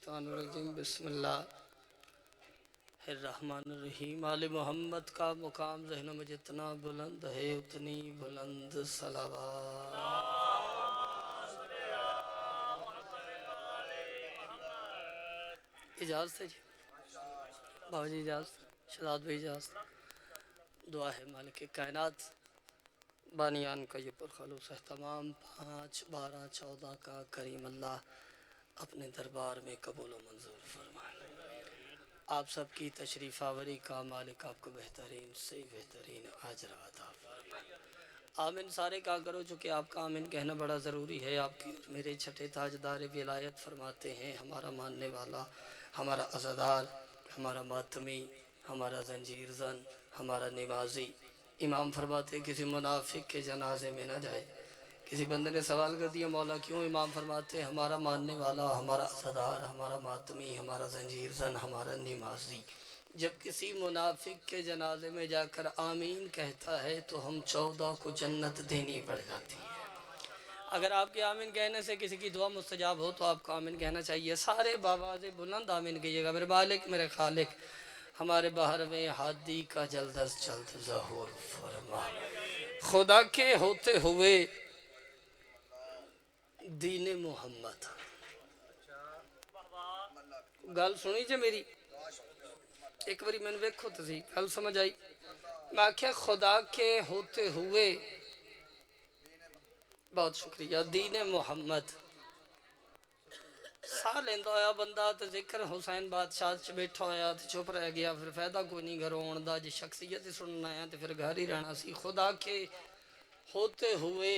الشیطان الرجیم بسم اللہ الرحمن الرحیم آل محمد کا مقام ذہنوں میں جتنا بلند ہے اتنی بلند صلوات۔ اجازت ہے جی، بابا جی اجازت، شہزاد بھائی اجازت۔ دعا ہے مالک کائنات بانیان کا یہ پرخلوص اہتمام 5، 12، 14 کا کریم اللہ اپنے دربار میں قبول و منظور فرمائے۔ آپ سب کی تشریف آوری کا مالک آپ کو بہترین سے بہترین اجر عطا فرمائے۔ آمین سارے کہا کرو، چونکہ آپ کا آمین کہنا بڑا ضروری ہے۔ آپ کی میرے چھٹے تاجدار ولایت فرماتے ہیں، ہمارا ماننے والا، ہمارا عزادار، ہمارا ماتمی، ہمارا زنجیر زن، ہمارا نمازی امام فرماتے ہیں کسی منافق کے جنازے میں نہ جائے۔ کسی بندے نے سوال کر دیا مولا کیوں؟ امام فرماتے ہیں ہمارا ماننے والا، ہمارا عزادار، ہمارا ماتمی، ہمارا زنجیر زن، ہمارا نمازی جب کسی منافق کے جنازے میں جا کر آمین کہتا ہے تو ہم 14 کو جنت دینی پڑ جاتی ہے۔ اگر آپ کے آمین کہنے سے کسی کی دعا مستجاب ہو تو آپ کو آمین کہنا چاہیے۔ سارے بآواز بلند آمین کہیے گا۔ میرے مالک، میرے خالق، ہمارے باہر میں ہادی کا جلد از جلد ظہور فرما۔ خدا کے ہوتے ہوئے دین محمد، گل سنی جے میری؟ ایک باری میں نے ویکھو تو سی گل سمجھ آئی؟ میں آکھیا خدا کے ہوتے ہوئے، بہت شکریہ، دین محمد سا لیندہ ہویا بندہ تو ذکر حسین بادشاہ چ بیٹھا ہویا تو چپ رہ گیا، پھر فائدہ کوئی نہیں گھروں آندا، جی شخصیت سننا ہے تو پھر گھر ہی رہنا سی۔ خدا کے ہوتے ہوئے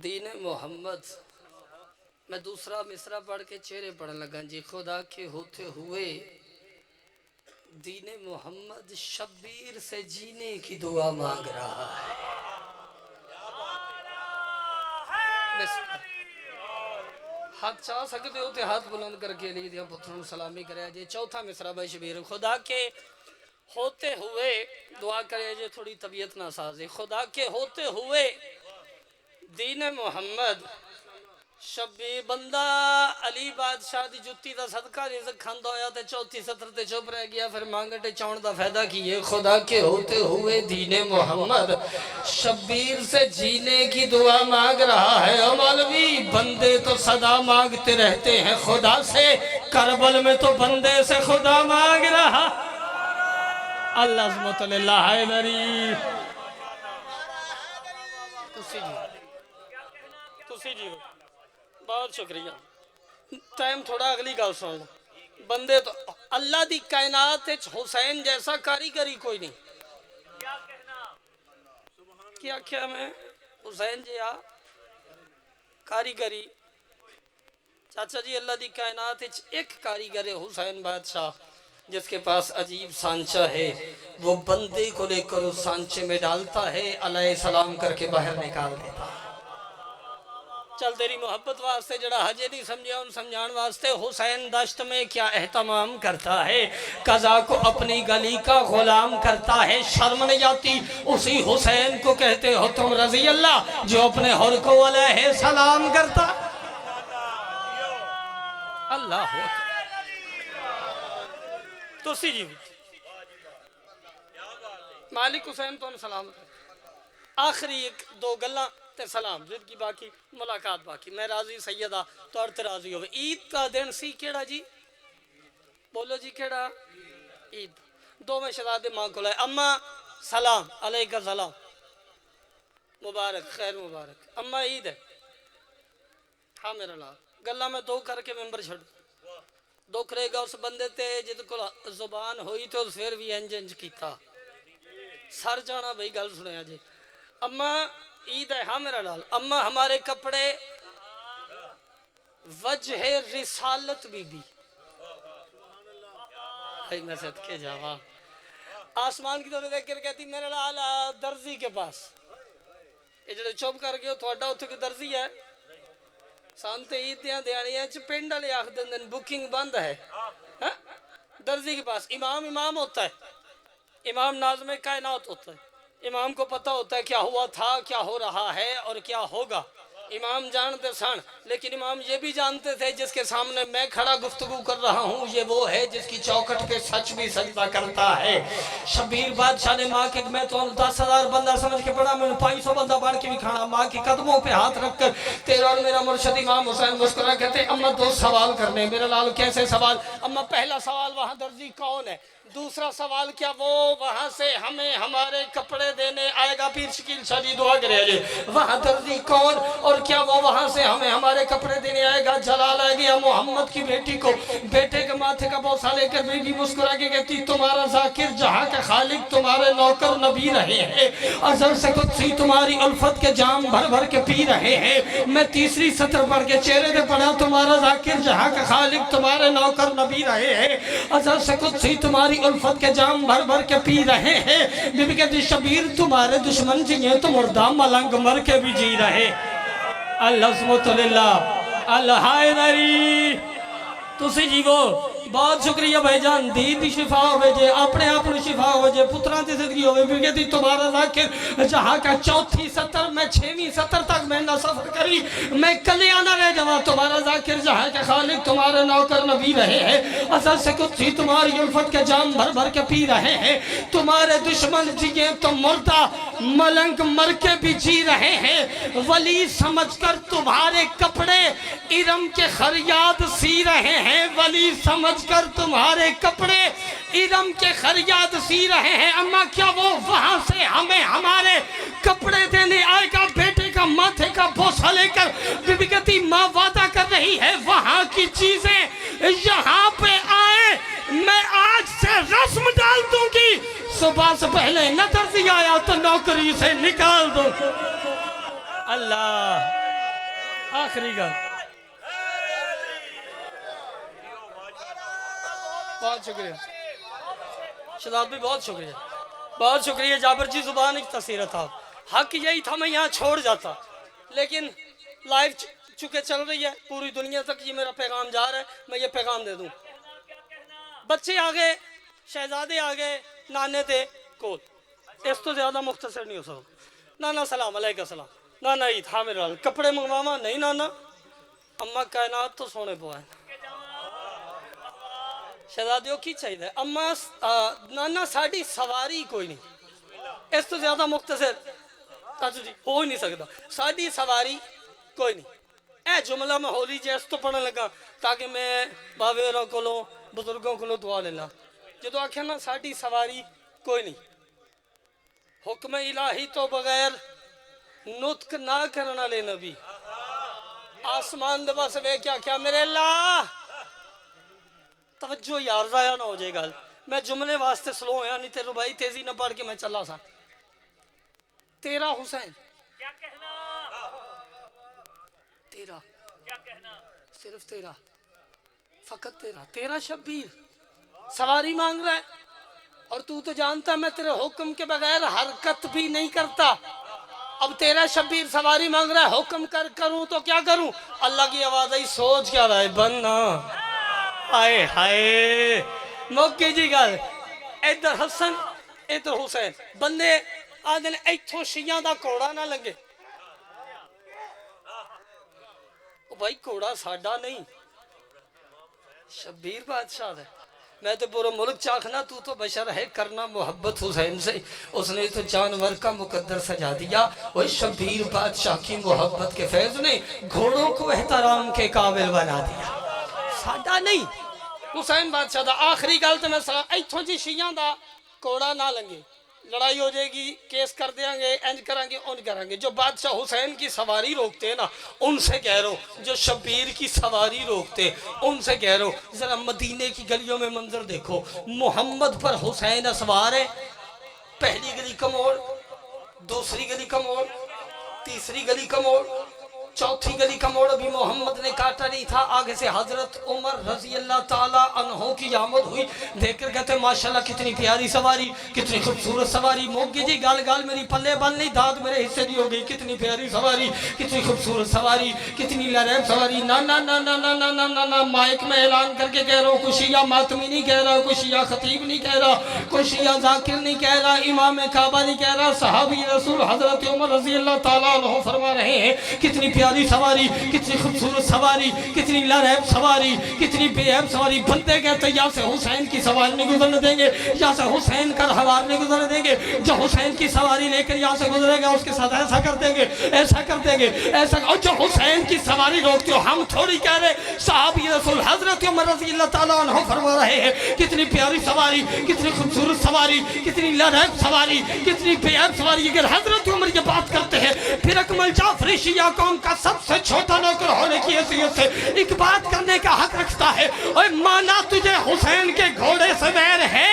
دین محمد، میں دوسرا مصرع پڑھ کے چہرے پڑھنے لگا جی۔ خدا کے ہوتے ہوئے دین محمد شبیر سے جینے کی دعا مانگ رہا ہے۔ ہاتھ چاہ سکتے ہو تو ہاتھ بلند کر کے لیے دیا پتھروں سلامی کرے جی۔ چوتھا مصرع بھائی شبیر، خدا کے ہوتے ہوئے دعا کرے جی، تھوڑی طبیعت نہ سازی۔ خدا کے ہوتے ہوئے دین محمد شبیر، بندہ علی بادشاہ دی جتی دا صدقہ رزق کھاندہ ہویا تے چوتھی سطر تے چپ رہ گیا، پھر مانگٹے چون دا فائدہ کیے۔ خدا کے ہوتے ہوئے دین محمد شبیر سے جینے کی دعا مانگ رہا ہے۔ او مولوی، بندے تو صدا مانگتے رہتے ہیں خدا سے، کربل میں تو بندے سے خدا مانگ رہا۔ اللہ عظمت اللہ حیدری تسی جی بہت شکریہ۔ ٹائم تھوڑا اگلی گل سن لو۔ بندے تو اللہ دی کائنات حسین جیسا کاریگری کوئی نہیں۔ کیا کیا میں حسین جی آ کاریگری چاچا جی، اللہ دی کائنات ایک کاریگر ہے حسین بادشاہ، جس کے پاس عجیب سانچہ ہے۔ وہ بندے کو لے کر اس سانچے میں ڈالتا ہے، علیہ السلام کر کے باہر نکال دیتا ہے۔ چل تیری محبت واسطے جڑا حجے نہیں سمجھا ان سمجھان واسطے، حسین دشت میں کیا اہتمام کرتا ہے، قضا کو اپنی گلی کا غلام کرتا ہے۔ شرم نہیں آتی؟ اسی حسین کو کہتے ہو تم رضی اللہ، جو اپنے حر کو علیہ السلام کرتا۔ اللہ ہو تو سی جی مالک حسین تو سلام۔ آخری ایک دو گلاں تے سلام، جد کی باقی ملاقات باقی۔ میں راضی سیدہ تو ارت راضی ہوئے۔ عید کا دن سی کیڑا جی؟ بولو جی کیڑا؟ عید۔ دو میں شہزادے ماں کو لائے، اماں سلام علیکہ سلام، مبارک خیر مبارک، اماں عید ہے؟ ہاں میرا لال گلہ میں دو کر کے ممبر چھڑ دو کرے گا اس بندے تے جد کو زبان ہوئی تو پھر بھی انج کیتا سر جانا بھئی گل سنیا جی۔ اماں عید ہے؟ ہاں میرا لال۔ اماں ہمارے کپڑے وجہ رسالت بی بی، بھئی میں صدقے جاوا آسمان کی طرف دیکھ کر کہتی میرا لال درزی کے پاس، یہ جڑے چوب کر گئے تھوڑا اتھے کی درزی ہے سانتے عید دیاں دیانی ہے پنڈ لے آخ دن بکنگ بند ہے۔ درزی کے پاس امام ہوتا ہے، امام ناظم کائنات ہوتا ہے، امام کو پتہ ہوتا ہے کیا ہوا تھا، کیا ہو رہا ہے اور کیا ہوگا۔ امام جانتے سن، لیکن امام یہ بھی جانتے تھے جس کے سامنے میں کھڑا گفتگو کر رہا ہوں یہ وہ ہے جس کی چوکٹ پہ سچ بھی سجدہ کرتا ہے۔ شبیر بادشاہ نے ماں کے میں تو 10,000 بندہ سمجھ کے پڑا، میں 500 بندہ بڑھ کے بھی کھانا، ماں کی قدموں پہ ہاتھ رکھ کر تیرا اور میرا مرشد امام حسین مسکرا کہتے اماں 2 سوال کرنے۔ میرا لال کیسے سوال؟ اماں پہلا سوال وہاں درزی کون ہے؟ دوسرا سوال کیا وہ وہاں سے ہمیں ہمارے کپڑے دینے آئے گا؟ پیر شکیل شاہ جی دعا کرے جی، وہاں درزی کون اور کیا وہ وہاں سے ہمیں ہمارے کپڑے دینے آئے گا؟ جلال آ گیا محمد کی بیٹی کو، بیٹے کے ماتھے کا بوسہ لے کر بیٹی مسکرا کے کہتی تمہارا ذاکر جہاں کا خالق تمہارے نوکر نبی رہے ہیں، ازل سے قدسی تمہاری الفت کے جام بھر بھر کے پی رہے ہیں۔ میں تیسری سطر پڑھ کے چہرے دے پڑھا تمہارا ذاکر جہاں کا خالق تمہارے نوکر نبی رہے ہیں، ازل سے قدسی تمہاری الفت کے جام بھر بھر کے پی رہے ہیں۔ بی بی کہتی شبیر تمہارے دشمن جیے تو مردہ ملنگ مر کے بھی جی رہے۔ اللہ عظمت للہ اللہ نری تسی جیو بہت شکریہ بھائی جان، دی شفا ہوئے جے اپنے آپ نے شفا ہوئے جے پتران تی زندگی ہوئے بھی کہتی تمہارا ذاکر جہاں کا 4تھی سطر میں 6ویں سطر تک میں نہ سفر کری میں کلی آنا رہ جاؤں، تمہارا ذاکر جہاں کا خالق تمہارے نوکر نبی رہے ہیں، اصل سے قدسی تمہاری الفت کے جام بھر بھر کے پی رہے ہیں، تمہارے دشمن جیے تو مردہ ملنگ مر کے بھی جی رہے ہیں، ولی سمجھ کر تمہارے کپڑے ارم کے خریاد سی رہے ہیں، ولی سمجھ کر تمہارے کپڑے ارم کے خریاد سی رہے ہیں۔ اما کیا وہ وہاں سے ہمیں ہمارے کپڑے دینے آئے گا؟ بیٹے کا ماتھے کا بوسہ لے کر بی بی کہتی ماں وعدہ کر رہی ہے وہاں کی چیزیں یہاں پہ آئے میں آج سے رسم ڈال دوں گی، صبح سے پہلے نہ درزی آیا تو نوکری سے نکال دوں۔ اللہ آخری گا بہت شکریہ شہزاد بھی، بہت شکریہ بہت شکریہ جابر جی، زبان ایک تصویر تھا، حق یہی تھا میں یہاں چھوڑ جاتا، لیکن لائف چکے چل رہی ہے پوری دنیا تک یہ میرا پیغام جا رہا ہے، میں یہ پیغام دے دوں۔ بچے آگئے، شہزادے آگئے، نانے تھے کول، اس تو زیادہ مختصر نہیں ہو سکتا۔ نانا سلام علیکہ السلام، نانا عید حامر والا کپڑے منگواما نہیں نانا، اماں کائنات تو سونے پوائیں شہزادیوں کی چاہیے اماں نانا ساڑی سواری کوئی نہیں، اس تو زیادہ مختصر تاجو جی ہو ہی نہیں سکتا، ساڑی سواری کوئی نہیں۔ اے جملہ میں ہولی جیس تو پڑھنے لگا تاکہ میں باویروں کو لوں بزرگوں کو لوں دعا لینا، جدو آکھیں نا ساڑی سواری کوئی نہیں، حکم الہی تو بغیر نطق نہ کرنا لے نبی، آسمان دبا سے بے کیا میرے اللہ توجہ یار ضائع نہ ہو جائے گا، میں جملے واسطے سلو ہیں نہیں تیرے بھائی تیزی نہ پڑھ کے میں چلا سا۔ تیرا حسین کیا کہنا، تیرا کیا کہنا، صرف تیرا، فقط تیرا، تیرا شبیر سواری مانگ رہا ہے اور تو جانتا ہے میں تیرے حکم کے بغیر حرکت بھی نہیں کرتا، اب تیرا شبیر سواری مانگ رہا ہے، حکم کروں تو کیا کروں؟ اللہ کی آواز آئی سوچ کیا رہا ہے بننا، آئے ہائے موقع جی گل ادھر حسن ادھر حسین، بندے آدھے ایتھوں شیعہ دا کوڑا نہ لگے، بھائی کوڑا ساڑھا نہیں شبیر بادشاہ ہے، میں تو پورا ملک چاکھنا تو بشر ہے کرنا محبت حسین سے، اس نے تو جانور کا مقدر سجا دیا، وہ شبیر بادشاہ کی محبت کے فیض نے گھوڑوں کو احترام کے قابل بنا دیا، ساڑھا نہیں حسین بادشاہ دا۔ آخری گل تو میں ایتھوں جی شیعہ دا کوڑا نہ لنگے، لڑائی ہو جائے گی کیس کر دیں گے انج کریں گے ان کریں گے، جو بادشاہ حسین کی سواری روکتے ہیں نا ان سے کہہ رہا ہوں، جو شبیر کی سواری روکتے ان سے کہہ رہا ہوں، ذرا مدینے کی گلیوں میں منظر دیکھو، محمد پر حسین اسوار ہے، پہلی گلی کا موڑ، دوسری گلی کا موڑ، تیسری گلی کا موڑ، چوتھی گلی کا موڑ ابھی محمد نے کاٹا نہیں تھا، آگے سے حضرت عمر رضی اللہ تعالیٰ عنہ کی آمد ہوئی، دیکھ کر کہتے ہیں ماشاءاللہ کتنی پیاری سواری، کتنی خوبصورت سواری، موگی جی گال گال میری پلے بن نہیں، داد میرے حصے نہیں ہو گئی، کتنی پیاری سواری، کتنی خوبصورت سواری، کتنی لریب سواری، نا نا نا نا نا نا نا نا نا مائک میں اعلان کر کے کہہ رہا ہوں، کوئی شیعہ ماتمی نہیں کہہ رہا، کوئی شیعہ خطیب نہیں کہہ رہا، کوئی شیعہ ذاکر نہیں کہہ رہا، امام کعبہ نہیں کہہ رہا، صحابی رسول حضرت عمر رضی اللہ تعالیٰ عنہ فرما رہے ہیں کتنی پیاری پیاری سواری، کتنی خوبصورت سواری، کتنی لرہب سواری، کتنی بے عیب سواری. بندے کہتے یا سے حسین کی سواری نہیں گزرنے دیں گے، یا سے حسین کا رہوار نہیں گزرنے دیں گے. جو حسین کی سواری لے کر یہاں سے گزرے گا اس کے ساتھ ایسا کر دیں گے، ایسا کر دیں گے، ایسا. اور جو حسین کی سواری روکتے ہو، ہم تھوڑی کہہ رہے. صحابی رسول حضرت عمر رضی اللہ تعالیٰ عنہ فرما رہے ہیں کتنی پیاری سواری، کتنی خوبصورت سواری، کتنی لرہب سواری، کتنی بے عیب سواری. اگر حضرت عمر یہ بات کرتے ہیں پھر اکمل جعفری شیعہ قوم کا سب سے چھوٹا نوکر ہونے کی حیثیت سے ایک بات کرنے کا حق رکھتا ہے. اور مانا تجھے حسین کے گھوڑے سے ویر ہے،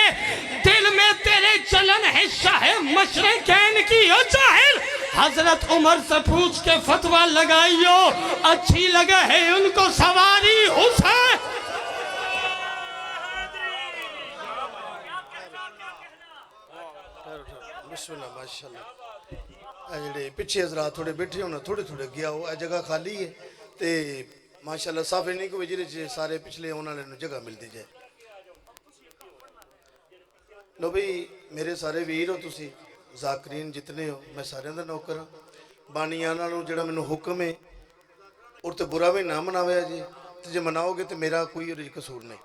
دل میں تیرے چلن ہے شاہ مشرقین کی. او جاہل، حضرت عمر سے پوچھ کے فتویٰ لگائیو اچھی لگا ہے ان کو سواری حسین. بسم اللہ ماشاءاللہ. جڑے پچھے حضرات تھوڑے بیٹھے ہونا تھوڑے تھوڑے گیا ہو، اے جگہ خالی ہے تے ماشاءاللہ صافے نہیں کوئی جڑے سارے پچھلے ہونا لینے جگہ مل دی جائے. لو بھئی میرے سارے ویر ہو تسی ذاکرین جتنے ہو، میں سارے اندر نوکر ہوں. بانیانا نو جڑا میں حکم ہے اور تے برا بھی نہ مناویا جی، تے جے مناؤ گے تے میرا کوئی قصور نہیں.